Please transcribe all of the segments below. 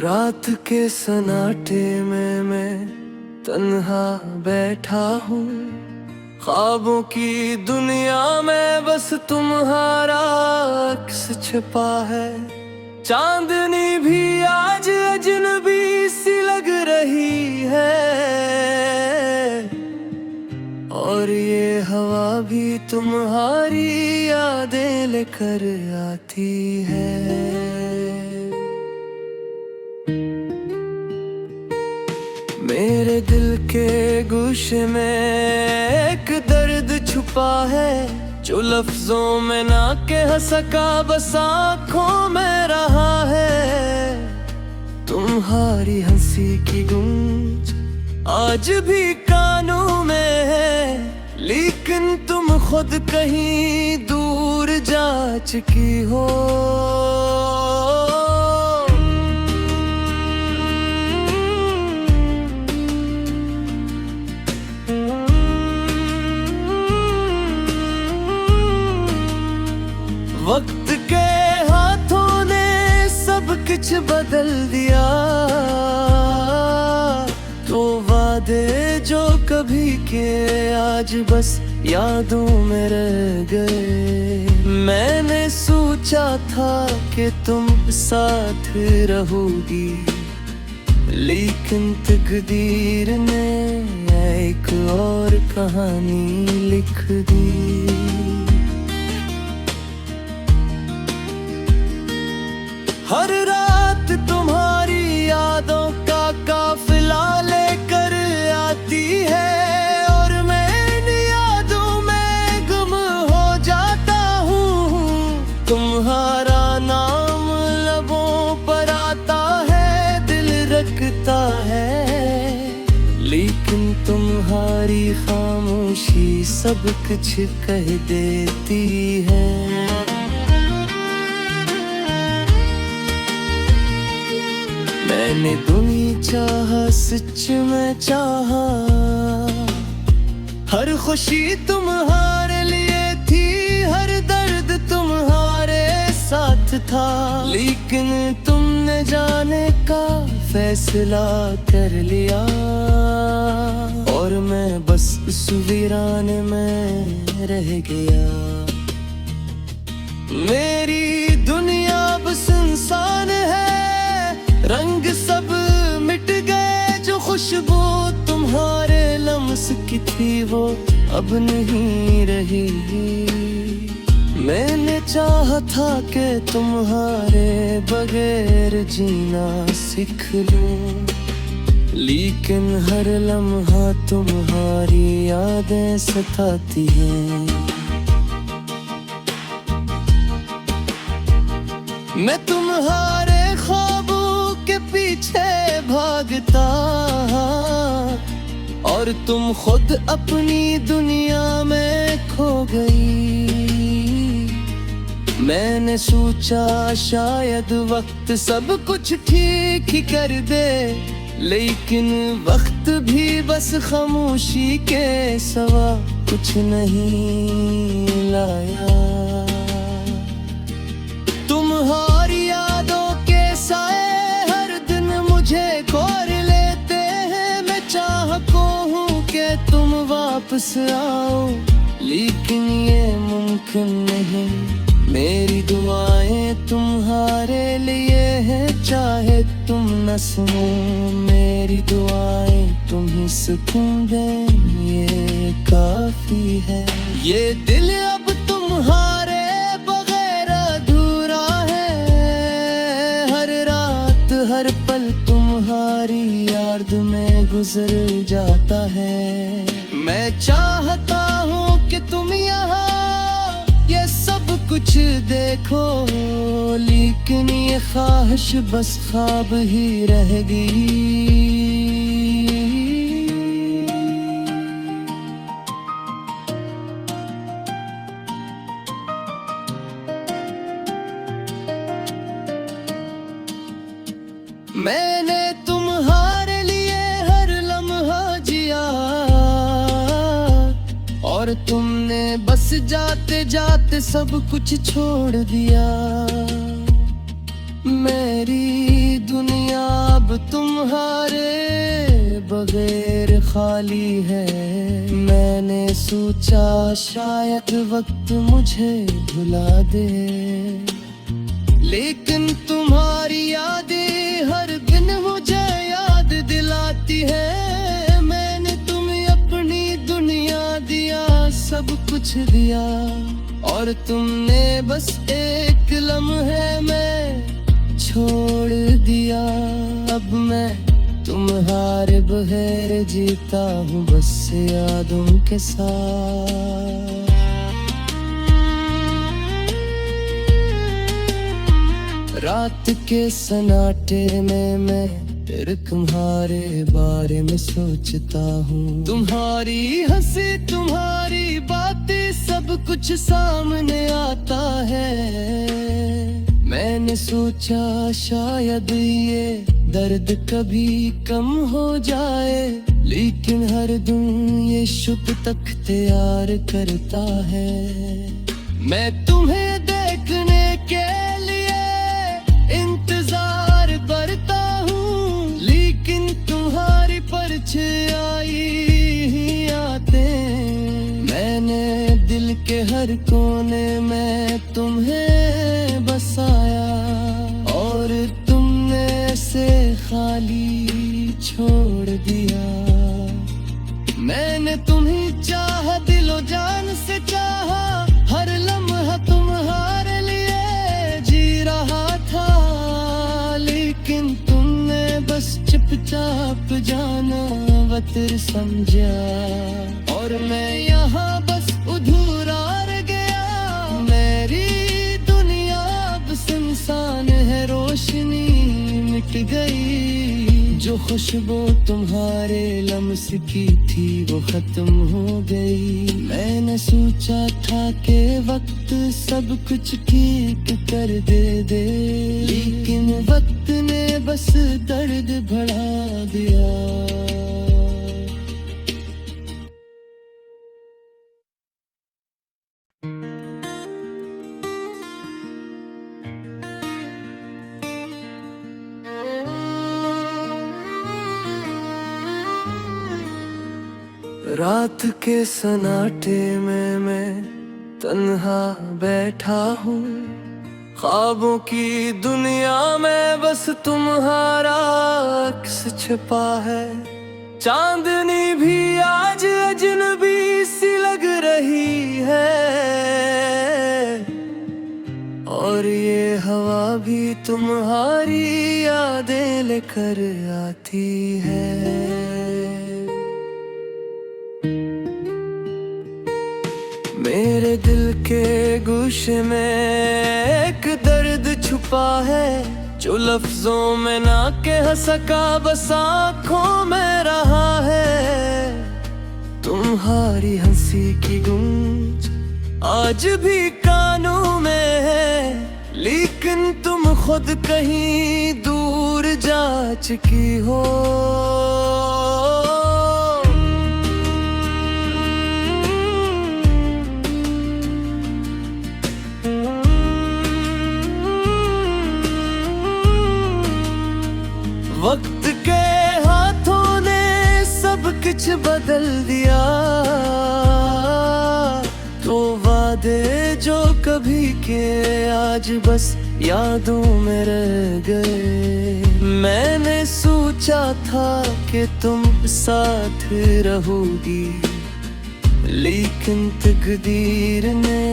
रात के सन्नाटे में मैं तन्हा बैठा हूँ, ख्वाबों की दुनिया में बस तुम्हारा अक्स छिपा है। चांदनी भी आज अजनबी सी लग रही है, और ये हवा भी तुम्हारी यादें लेकर आती है। मेरे दिल के गुस्से में एक दर्द छुपा है, जो लफ्जों में ना कह सका बस आँखों में रहा है। तुम्हारी हंसी की गूंज आज भी कानों में है, लेकिन तुम खुद कहीं दूर जा चुकी हो। वक्त के हाथों ने सब कुछ बदल दिया, तो वादे जो कभी के आज बस यादों में रह गए। मैंने सोचा था कि तुम साथ रहोगी, लेकिन तकदीर ने एक और कहानी लिख दी। हर रात तुम्हारी यादों का काफिला लेकर आती है, और मैं इन यादों में गुम हो जाता हूँ। तुम्हारा नाम लबों पर आता है, दिल रखता है, लेकिन तुम्हारी खामोशी सब कुछ कह देती है। मैंने दुनिया चाहा, सच में चाहा, हर खुशी तुम्हारे लिए थी, हर दर्द तुम्हारे साथ था, लेकिन तुमने जाने का फैसला कर लिया, और मैं बस उस वीराने में रह गया। मेरी दुनिया बस इंसान है, रंग सब मिट गए, जो खुशबू तुम्हारे लम्स की थी वो अब नहीं रही। मैंने चाहा था कि तुम्हारे बगैर जीना सीख लूं, लेकिन हर लम्हा तुम्हारी यादें सताती हैं। मैं तुम्हारे ख्वाबों के पीछे भागता, और तुम खुद अपनी दुनिया में खो गई। मैंने सोचा शायद वक्त सब कुछ ठीक ही कर दे, लेकिन वक्त भी बस खामोशी के सिवा कुछ नहीं लाया। तुम्हारी यादों के साए मुझे कोर लेते हैं, मैं चाहता हूँ कि तुम वापस आओ, लेकिन ये मुमकिन नहीं। मेरी दुआएं तुम्हारे लिए हैं, चाहे तुम न सुनो, मेरी दुआएं तुम ही सुकून दें, ये काफी है। ये दिल अब तुम्हारे बगैर अधूरा है, हर रात हर पल तुम्हारी याद में गुजर जाता है। मैं चाहता हूँ कि तुम यहाँ ये सब कुछ देखो, लेकिन ये ख्वाहिश बस ख्वाब ही रह गई। मैंने तुम्हारे लिए हर लम्हा जिया, और तुमने बस जाते जाते सब कुछ छोड़ दिया। मेरी दुनिया अब तुम्हारे बगैर खाली है। मैंने सोचा शायद वक्त मुझे भुला दे, लेकिन तुम्हारी यादें हर दिन मुझे याद दिलाती है। मैंने तुम्हें अपनी दुनिया दिया, सब कुछ दिया, और तुमने बस एक लम्हे में छोड़ दिया। अब मैं तुम्हारे बगैर जीता हूँ बस यादों के साथ। रात के सन्नाटे में मैं फिर तुम्हारे बारे में सोचता हूँ। तुम्हारी हंसी, तुम्हारी बातें, सब कुछ सामने आता है। मैंने सोचा शायद ये दर्द कभी कम हो जाए, लेकिन हर दिन ये शुभ तक तैयार करता है। मैं तुम्हें देखने के लिए इंतजार करता हूँ, लेकिन तुम्हारी परछाई ही आते। मैंने दिल के हर कोने में तुम्हें बसाया, और तुमने ऐसे खाली छोड़ दिया। मैंने तुम्हें चाहा, दिलो जान से चाहा, हर लम्हा तुम्हारे लिए जी रहा था, लेकिन तुमने बस चुपचाप जाना वतर समझा, और मैं यहाँ बस अधूरा रह गया। मेरी दुनिया अब सुनसान है, रोशनी मिट गई। जो खुशबू तुम्हारे लम्स की थी वो खत्म हो गई। मैंने सोचा था कि वक्त सब कुछ ठीक कर दे, लेकिन वक्त ने बस दर्द बढ़ा दिया। रात के सन्नाटे में मैं तन्हा बैठा हूँ। ख्वाबों की दुनिया में बस तुम्हारा अक्स छिपा है। चांदनी भी आज अजनबी सी लग रही है, और ये हवा भी तुम्हारी यादें लेकर आती है। मेरे दिल के गुस्से में एक दर्द छुपा है, जो लफ्जों में ना कह सका, बस आँखों में रहा है। तुम्हारी हंसी की गूंज आज भी कानों में है, लेकिन तुम खुद कहीं दूर जा चुकी हो। वक्त के हाथों ने सब कुछ बदल दिया, तो वादे जो कभी के आज बस यादों में रह गए। मैंने सोचा था कि तुम साथ रहोगी, लेकिन तकदीर ने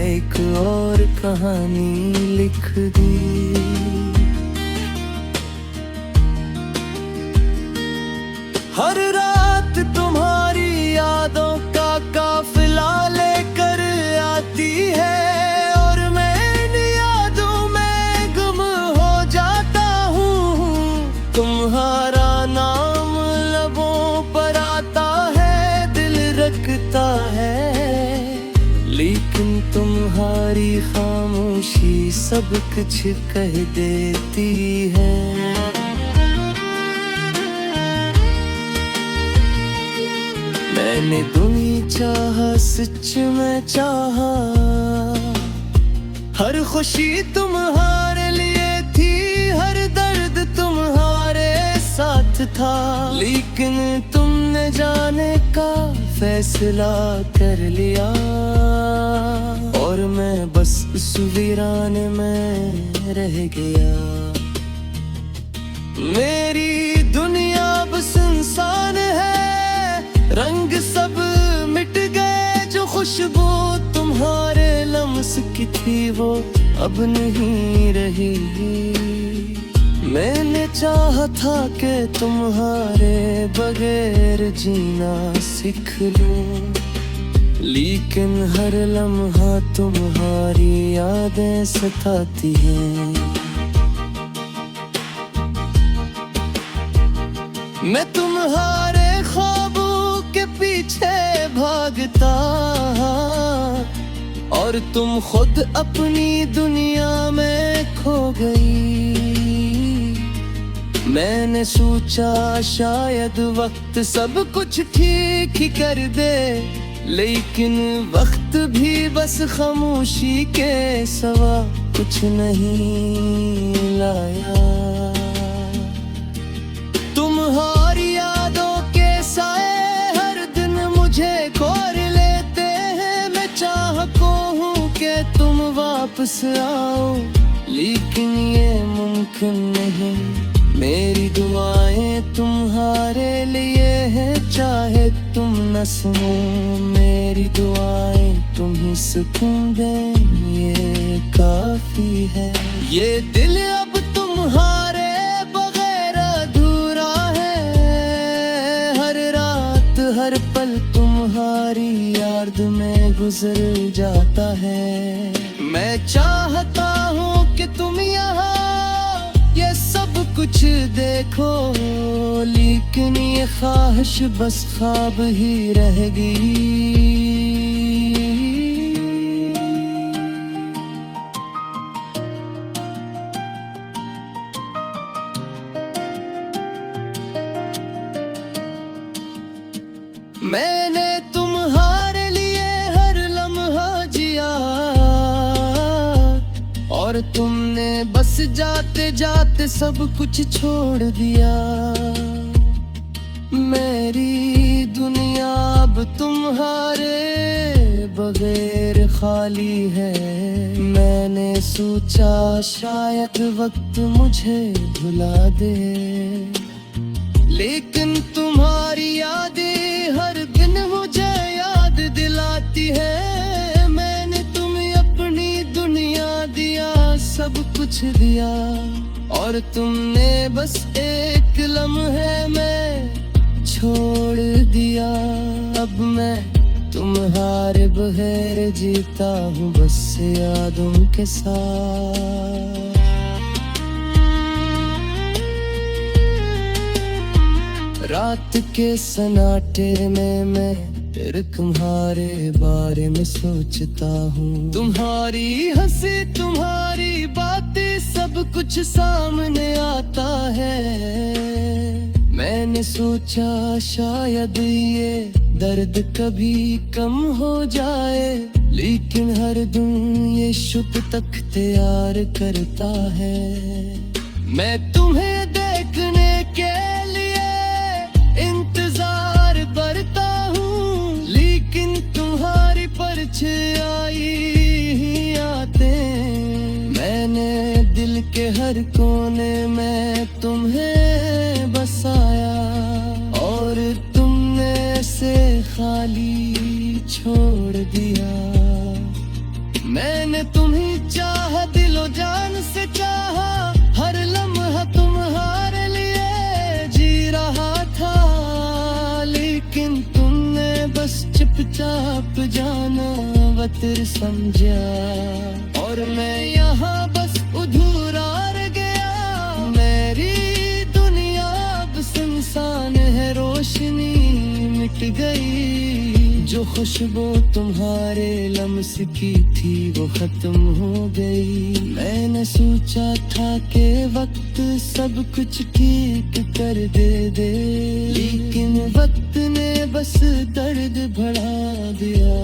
एक और कहानी लिख दी। हर रात तुम्हारी यादों का काफिला लेकर आती है, और मैं इन यादों में गुम हो जाता हूँ। तुम्हारा नाम लबों पर आता है, दिल रखता है, लेकिन तुम्हारी खामोशी सब कुछ कह देती है। मैंने तुम्हें चाहा, सच में चाहा, हर खुशी तुम्हारे लिए साथ था, लेकिन तुमने जाने का फैसला कर लिया। और मैं बस उस वीरान में रह गया। मेरी दुनिया अब सुनसान है, रंग सब मिट गए। जो खुशबू तुम्हारे लम्स की थी वो अब नहीं रही। मैंने चाहा था कि तुम्हारे बगैर जीना सीख लूं, लेकिन हर लम्हा तुम्हारी यादें सताती हैं। मैं तुम्हारे ख्वाबों के पीछे भागता, और तुम खुद अपनी दुनिया में खो गई। मैंने सोचा शायद वक्त सब कुछ ठीक ही कर दे, लेकिन वक्त भी बस खामोशी के सिवा कुछ नहीं लाया। तुम्हारी यादों के साए हर दिन मुझे कोर लेते हैं। मैं चाहता हूँ कि तुम वापस आओ, लेकिन ये मुमकिन नहीं। मेरी दुआएं तुम्हारे लिए हैं, चाहे तुम न सुनो। मेरी दुआएं तुम ही सुकून दें, ये काफी है। ये दिल अब तुम्हारे बगैर अधूरा है। हर रात हर पल तुम्हारी याद में गुजर जाता है। मैं चाहता हूँ कि तुम यहाँ ये सब कुछ देखो, लेकिन ये ख्वाहिश बस ख्वाब ही रह गई। मैंने तुम्हारे लिए हर लम्हा जिया, और तुमने बस जाते जाते सब कुछ छोड़ दिया। मेरी दुनिया अब तुम्हारे बगैर खाली है। मैंने सोचा शायद वक्त मुझे भुला दे, लेकिन तुम्हारी यादें हर दिन मुझे याद दिलाती है। मैंने तुम्हें अपनी दुनिया दिया, सब कुछ दिया, और तुमने बस एक लम्हे में छोड़ दिया। अब मैं तुम्हारे बगैर जीता हूँ बस यादों के साथ। रात के सन्नाटे में मैं फिर तुम्हारे बारे में सोचता हूँ। तुम्हारी हंसी तुम्हारी बातें सब कुछ सामने आता है। मैंने सोचा शायद ये दर्द कभी कम हो जाए, लेकिन हर दिन ये शुद्ध तक तैयार करता है। मैं तुम्हें देखने के इंतजार करता हूँ, लेकिन तुम्हारी परछाई ही आते। मैंने दिल के हर कोने में तुम्हें बसाया, और तुमने से खाली छोड़ दिया। मैंने तुम्हें चाहा, दिलो जान से चाहा, हर लम्हा तुम्हारे लिए जी रहा था, लेकिन तुमने बस चुपचाप जाना वतर समझा, और मैं यहाँ बस अधूरा रह गया। मेरी दुनिया अब सुनसान है, रोशनी मिट गई। जो खुशबू तुम्हारे लम्स की थी वो खत्म हो गई। मैंने सोचा था कि वक्त सब कुछ ठीक कर दे, लेकिन वक्त ने बस दर्द बढ़ा दिया।